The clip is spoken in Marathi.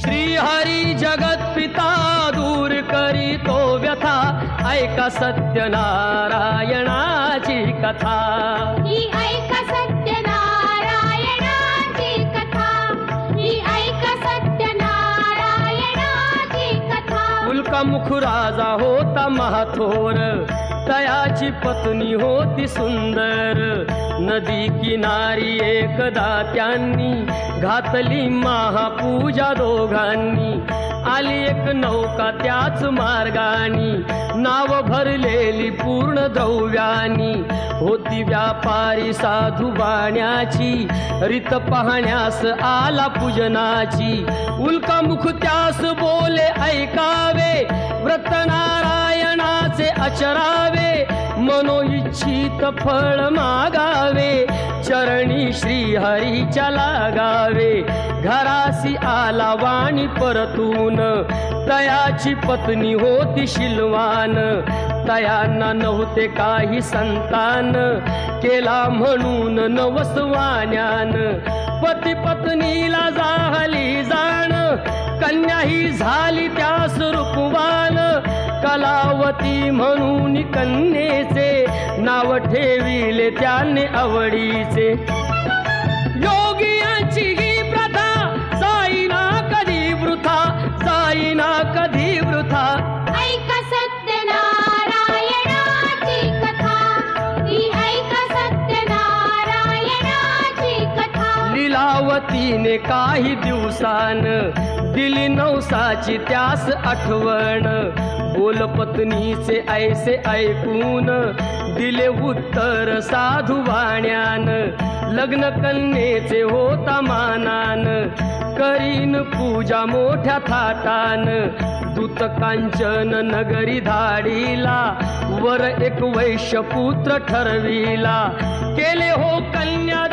श्रीहरी जगत पिता दूर करीतो व्यथा, ऐका सत्यनारायणाची कथा। ही ऐका सत्यनारायणाची कथा, ही ऐका सत्यनारायणाची कथा। उल्कामुख राजा होता महाथोर, तयाची पत्नी होती सुंदर। नदी किनारी एकदा त्यांनी घातली महापूजा दोघांनी। आली एक नौका त्याच मार्गानी, नाव भरलेली पूर्ण द्रव्यानी। होती व्यापारी साधू बाण्याची, रीत पाहण्यास आला पूजनाची। उल्कामुख त्यास बोले ऐकावे, व्रत नारायणाचे आचरावे। मनोइच्छित फळ मागावे, चरणी श्रीहरीच्या लागावे। घरासी आला वाणी परतून, तयाची पत्नी होती शिलवान। तयांना नव्हते काही संतान, केला म्हणून नवसवान्यान। पती पत्नीला झाली जाण, कन्या ही झाली त्यास रूपवान। कलावती म्हणून कन्येचे, नाव ठेविले त्याने आवडीचे। योगियांची ही प्रथा, जाईना कधी वृथा, जाईना कधी वृथा। ऐका सत्यनारायणाची कथा, ही ऐका सत्यनारायणाची कथा। लीलावतीने काही दिवसान, दिली नवसाची त्यास आठवण। बोल पत्नीचे ऐसे ऐकून, दिले उत्तर साधू वाण्यान। लग्न कन्येचे होता मानान, करीन पूजा मोठ्या थाटान। दूत कांचन नगरी धाडीला, वर एक वैश्य पुत्र ठरविला। केले हो कन्या